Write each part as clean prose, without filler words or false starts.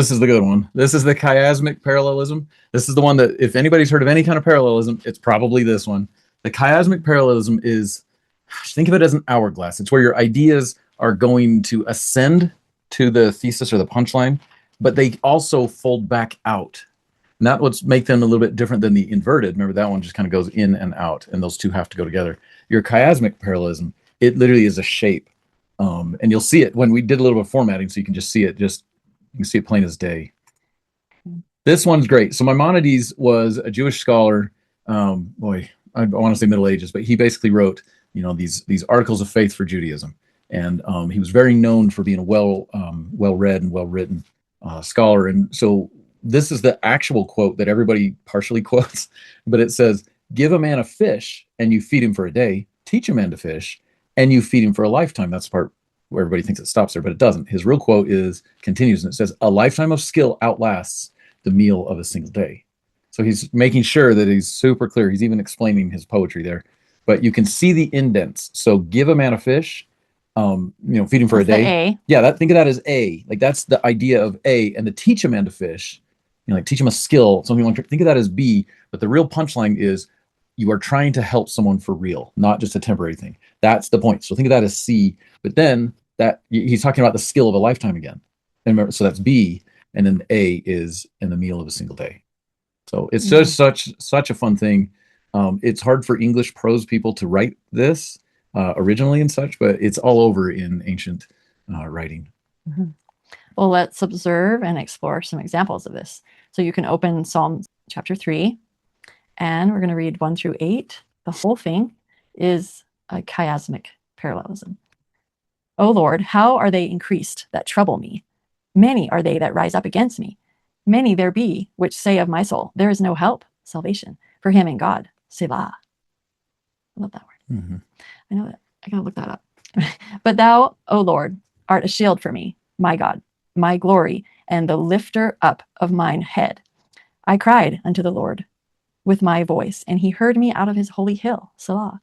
This is the good one. This is the chiasmic parallelism. This is the one that, if anybody's heard of any kind of parallelism, it's probably this one. The chiasmic parallelism is, think of it as an hourglass. It's where your ideas are going to ascend to the thesis or the punchline, but they also fold back out. And that what's make them a little bit different than the inverted. Remember, that one just kind of goes in and out, and those two have to go together. Your chiasmic parallelism, it literally is a shape. And you'll see it when we did a little bit of formatting, so you can just see it. You can see it plain as day. This one's great. So Maimonides was a Jewish scholar. Boy, I want to say Middle Ages, but he basically wrote, these articles of faith for Judaism, and he was very known for being a well-read and well-written scholar. And so this is the actual quote that everybody partially quotes, but it says, "Give a man a fish, and you feed him for a day. Teach a man to fish, and you feed him for a lifetime." That's the part where everybody thinks it stops there, but it doesn't. His real quote continues, and it says, "A lifetime of skill outlasts the meal of a single day." So he's making sure that he's super clear. He's even explaining his poetry there, but you can see the indents. So give a man a fish, feed him for a day. Yeah, think of that as A. Like, that's the idea of A, and to teach a man to fish, like teach him a skill, something like, think of that as B. But the real punchline is you are trying to help someone for real, not just a temporary thing. That's the point. So think of that as C. But then that he's talking about the skill of a lifetime again. And remember, so that's B, and then A is in the meal of a single day. So it's just such a fun thing. It's hard for English prose people to write this originally and such, but it's all over in ancient writing. Mm-hmm. Well, let's observe and explore some examples of this. So you can open Psalm chapter 3, and we're going to read 1 through 8. The whole thing is a chiasmic parallelism. "O Lord, how are they increased that trouble me? Many are they that rise up against me. Many there be which say of my soul, there is no help, salvation, for him in God. Selah." I love that word. Mm-hmm. I know that. I gotta look that up. "But thou, O Lord, art a shield for me, my God, my glory, and the lifter up of mine head. I cried unto the Lord with my voice, and he heard me out of his holy hill. Selah.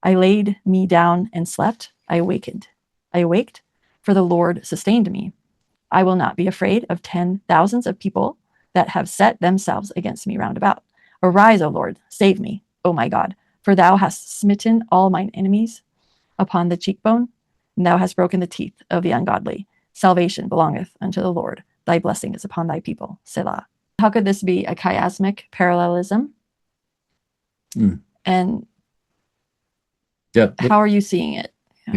I laid me down and slept. I awaked, for the Lord sustained me. I will not be afraid of 10,000s of people that have set themselves against me round about. Arise, O Lord, save me, O my God, for thou hast smitten all mine enemies upon the cheekbone, and thou hast broken the teeth of the ungodly. Salvation belongeth unto the Lord. Thy blessing is upon thy people. Selah." How could this be a chiasmic parallelism? And how are you seeing it?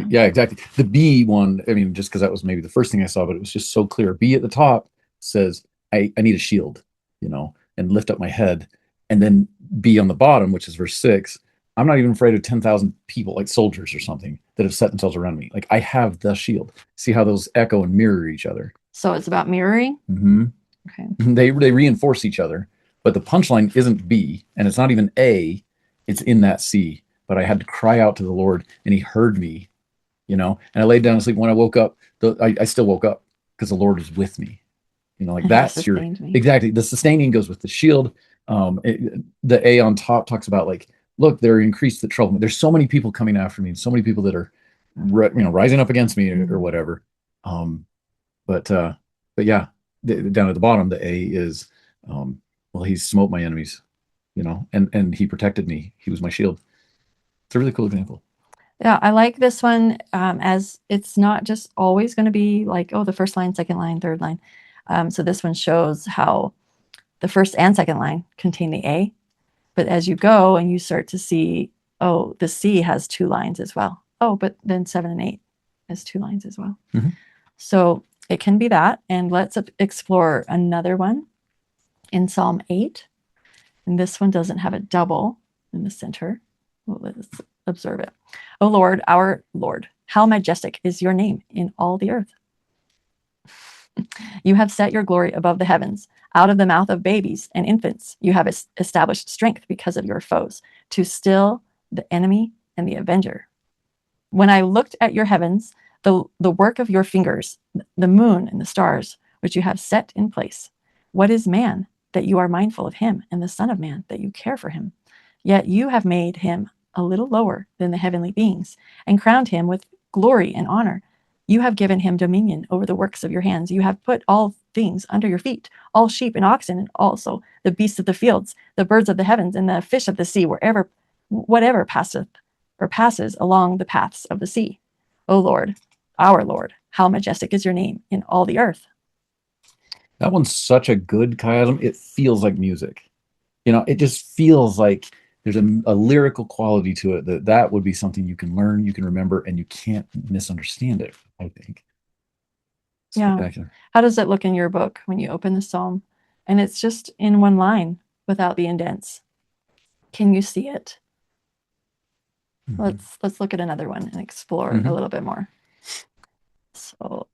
Yeah, exactly. The B one, just because that was maybe the first thing I saw, but it was just so clear. B at the top says, I need a shield, and lift up my head. And then B on the bottom, which is verse 6, I'm not even afraid of 10,000 people, like soldiers or something, that have set themselves around me. Like, I have the shield. See how those echo and mirror each other. So it's about mirroring? Mm-hmm. Okay. They reinforce each other, but the punchline isn't B, and it's not even A. It's in that C. But I had to cry out to the Lord, and he heard me, and I laid down to sleep. When I woke up, I still woke up because the Lord was with me. That's your exactly. The sustaining goes with the shield. The A on top talks about, like, look, they're increased the trouble. There's so many people coming after me, and so many people that are, rising up against me or whatever. But yeah, down at the bottom, the A is, he smote my enemies, and he protected me. He was my shield. It's a really cool example. Yeah, I like this one, as it's not just always going to be like, the first line, second line, third line. So this one shows how the first and second line contain the A, but as you go and you start to see, the C has 2 lines as well. But then 7 and 8 has 2 lines as well. Mm-hmm. So it can be that. And let's explore another one in Psalm 8. And this one doesn't have a double in the center. Well, let's observe it. "O Lord, our Lord, how majestic is your name in all the earth. You have set your glory above the heavens. Out of the mouth of babies and infants, you have established strength because of your foes, to still the enemy and the avenger. When I looked at your heavens, the work of your fingers, the moon and the stars, which you have set in place. What is man that you are mindful of him, and the son of man that you care for him? Yet you have made him a little lower than the heavenly beings, and crowned him with glory and honor. You have given him dominion over the works of your hands. You have put all things under your feet, all sheep and oxen, and also the beasts of the fields, the birds of the heavens, and the fish of the sea, whatever passeth or passes along the paths of the sea. O Lord, our Lord, how majestic is your name in all the earth. That one's such a good chiasm. It feels like music. It just feels like there's a lyrical quality to it that would be something you can learn, you can remember, and you can't misunderstand it, I think. Spectacular. Yeah. How does it look in your book when you open the psalm? And it's just in one line without the indents. Can you see it? Let's look at another one and explore a little bit more. So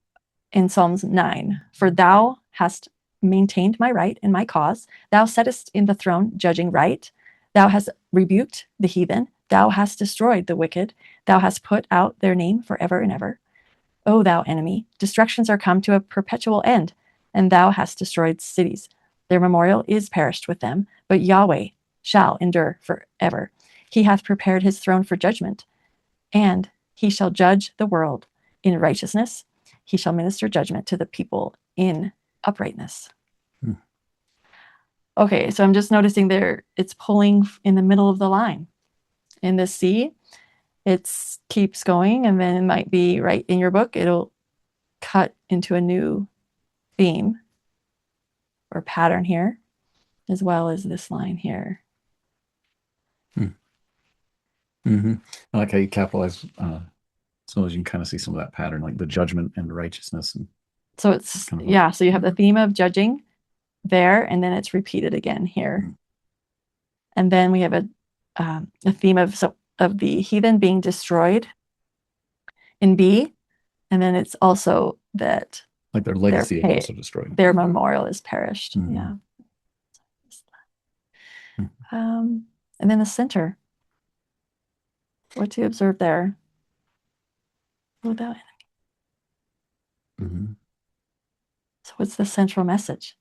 in Psalms 9, for thou hast maintained my right and my cause. Thou settest in the throne judging right. Thou hast rebuked the heathen. Thou hast destroyed the wicked. Thou hast put out their name forever and ever. O thou enemy, destructions are come to a perpetual end, and thou hast destroyed cities. Their memorial is perished with them, but Yahweh shall endure forever. He hath prepared his throne for judgment, and he shall judge the world in righteousness. He shall minister judgment to the people in uprightness. Okay, so I'm just noticing there it's pulling in the middle of the line. In the C, it keeps going, and then it might be right in your book, it'll cut into a new theme or pattern here, as well as this line here. I like how you capitalize so as you can kind of see some of that pattern, like the judgment and righteousness. And so it's so you have the theme of judging there, and then it's repeated again here. And then we have a theme of the heathen being destroyed in B, and then it's also that like their legacy is also destroyed. Their memorial is perished. Yeah. And then the center. What do you observe there? Without enemy. So what's the central message?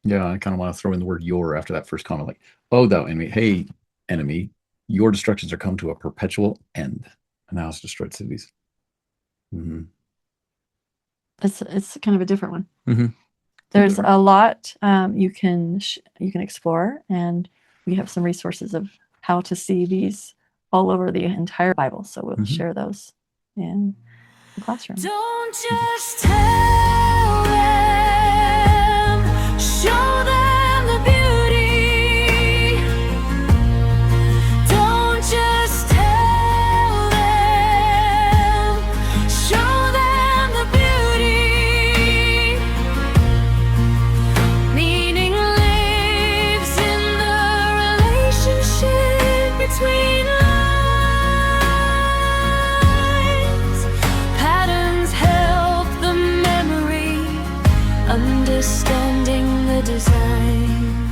Yeah, I kind of want to throw in the word your after that first comment, like, oh, thou enemy, hey, enemy, your destructions are come to a perpetual end, and thou hast destroyed cities. It's kind of a different one. There's a lot you can explore, and we have some resources of how to see these all over the entire Bible. So we'll share those in the classroom. Don't just tell them, show them the beauty. Don't just tell them, show them the beauty. Meaning lives in the relationship between understanding the design.